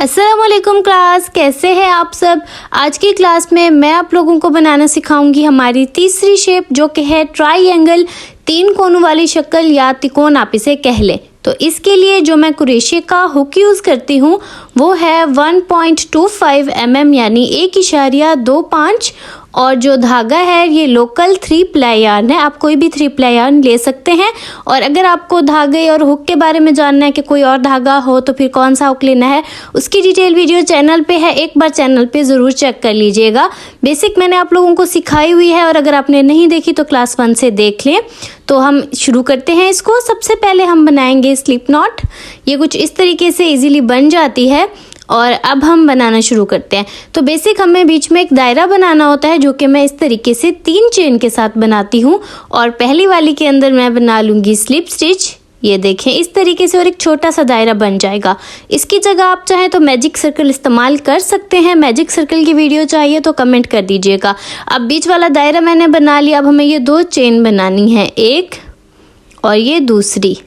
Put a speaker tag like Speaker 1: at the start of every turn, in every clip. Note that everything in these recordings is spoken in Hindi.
Speaker 1: अस्सलामुअलैकुम क्लास, कैसे हैं आप सब। आज की क्लास में मैं आप लोगों को बनाना सिखाऊंगी हमारी तीसरी शेप जो कि है ट्राइएंगल, 3 कोनों वाली शक्ल या तिकोन आप इसे कह लें। तो इसके लिए जो मैं कुरेशे का हुक यूज़ करती हूँ वो है 1.25 mm यानी 1.25, और जो धागा है ये लोकल 3 प्लाई यार्न है। आप कोई भी 3 प्लाई यार्न ले सकते हैं। और अगर आपको धागे और हुक के बारे में जानना है कि कोई और धागा हो तो फिर कौन सा हुक लेना है, उसकी डिटेल वीडियो चैनल पे है, एक बार चैनल पे ज़रूर चेक कर लीजिएगा। बेसिक मैंने आप लोगों को सिखाई हुई है और अगर आपने नहीं देखी तो क्लास 1 से देख लें। तो हम शुरू करते हैं इसको। सबसे पहले हम बनाएंगे स्लिप नॉट। ये कुछ इस तरीके से इजीली बन जाती है और अब हम बनाना शुरू करते हैं। तो बेसिक हमें बीच में एक दायरा बनाना होता है जो कि मैं इस तरीके से 3 चेन के साथ बनाती हूँ। और पहली वाली के अंदर मैं बना लूँगी स्लिप स्टिच। ये देखें इस तरीके से, और एक छोटा सा दायरा बन जाएगा। इसकी जगह आप चाहें तो मैजिक सर्कल इस्तेमाल कर सकते हैं। मैजिक सर्कल की वीडियो चाहिए तो कमेंट कर दीजिएगा। अब बीच वाला दायरा मैंने बना लिया। अब हमें ये 2 चेन बनानी है, एक और ये दूसरी।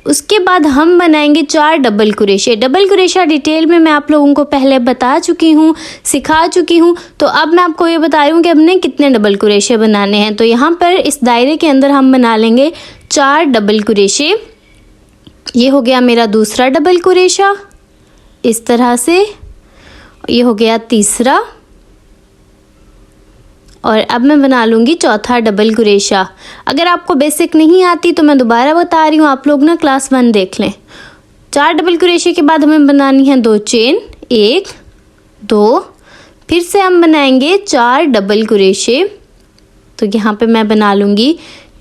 Speaker 1: उसके बाद हम बनाएंगे 4 डबल कुरेशे। डबल कुरेशा डिटेल में मैं आप लोगों को पहले बता चुकी हूँ, सिखा चुकी हूँ। तो अब मैं आपको ये बता रही हूँ कि हमने कितने डबल कुरेशे बनाने हैं। तो यहाँ पर इस दायरे के अंदर हम बना लेंगे 4 डबल कुरेशे। ये हो गया मेरा दूसरा डबल कुरेशा, इस तरह से। ये हो गया तीसरा, और अब मैं बना लूँगी चौथा डबल कुरेशा। अगर आपको बेसिक नहीं आती तो मैं दोबारा बता रही हूँ, आप लोग ना क्लास 1 देख लें। 4 डबल कुरेशे के बाद हमें बनानी है 2 चेन, 1 2, फिर से हम बनाएंगे 4 डबल कुरेशे। तो यहाँ पे मैं बना लूँगी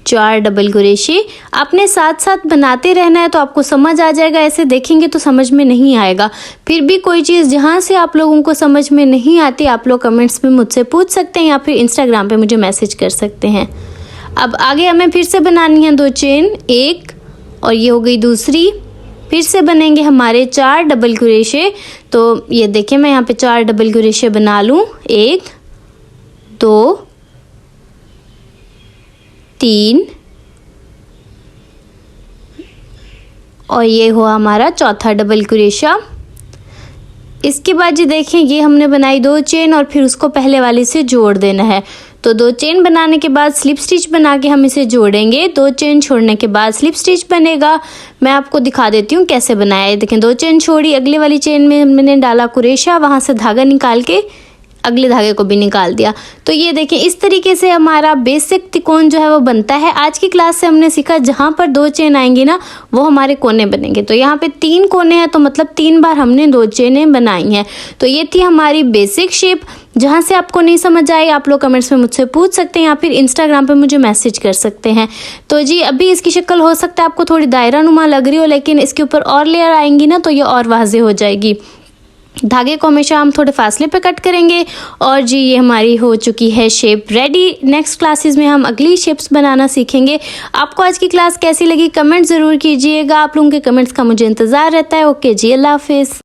Speaker 1: 4 डबल कुरेशे। आपने साथ साथ बनाते रहना है तो आपको समझ आ जाएगा। ऐसे देखेंगे तो समझ में नहीं आएगा। फिर भी कोई चीज़ जहाँ से आप लोगों को समझ में नहीं आती आप लोग कमेंट्स में मुझसे पूछ सकते हैं या फिर इंस्टाग्राम पे मुझे मैसेज कर सकते हैं। अब आगे हमें फिर से बनानी है 2 चेन, 1 और ये हो गई दूसरी। फिर से बनेंगे हमारे 4 डबल कुरेशे। तो ये देखें मैं यहाँ पे 4 डबल कुरेशे बना लूँ, 1 2 3 और ये हुआ हमारा चौथा डबल कुरेशा। इसके बाद ये देखें ये हमने बनाई 2 चेन और फिर उसको पहले वाले से जोड़ देना है। तो 2 चेन बनाने के बाद स्लिप स्टिच बना के हम इसे जोड़ेंगे। 2 चेन छोड़ने के बाद स्लिप स्टिच बनेगा। मैं आपको दिखा देती हूँ कैसे बनाया है। देखें 2 चेन छोड़ी, अगले वाली चेन में मैंने डाला कुरेशा, वहाँ से धागा निकाल के अगले धागे को भी निकाल दिया। तो ये देखें इस तरीके से हमारा बेसिक तिकोन जो है वो बनता है। आज की क्लास से हमने सीखा जहाँ पर 2 चेन आएंगी ना वो हमारे कोने बनेंगे। तो यहाँ पे 3 कोने हैं तो मतलब 3 बार हमने 2 चेनें बनाई हैं। तो ये थी हमारी बेसिक शेप। जहाँ से आपको नहीं समझ आए आप लोग कमेंट्स में मुझसे पूछ सकते हैं या फिर इंस्टाग्राम पे मुझे मैसेज कर सकते हैं। तो जी अभी इसकी शक्ल हो सकता है आपको थोड़ी दायरा नुमा लग रही हो, लेकिन इसके ऊपर और लेयर आएंगी ना तो ये और वाज़ेह हो जाएगी। धागे को हमेशा हम थोड़े फासले पे कट करेंगे। और जी ये हमारी हो चुकी है शेप रेडी। नेक्स्ट क्लासेस में हम अगली शेप्स बनाना सीखेंगे। आपको आज की क्लास कैसी लगी कमेंट ज़रूर कीजिएगा। आप लोगों के कमेंट्स का मुझे इंतज़ार रहता है। ओके जी, अल्लाह हाफिज़।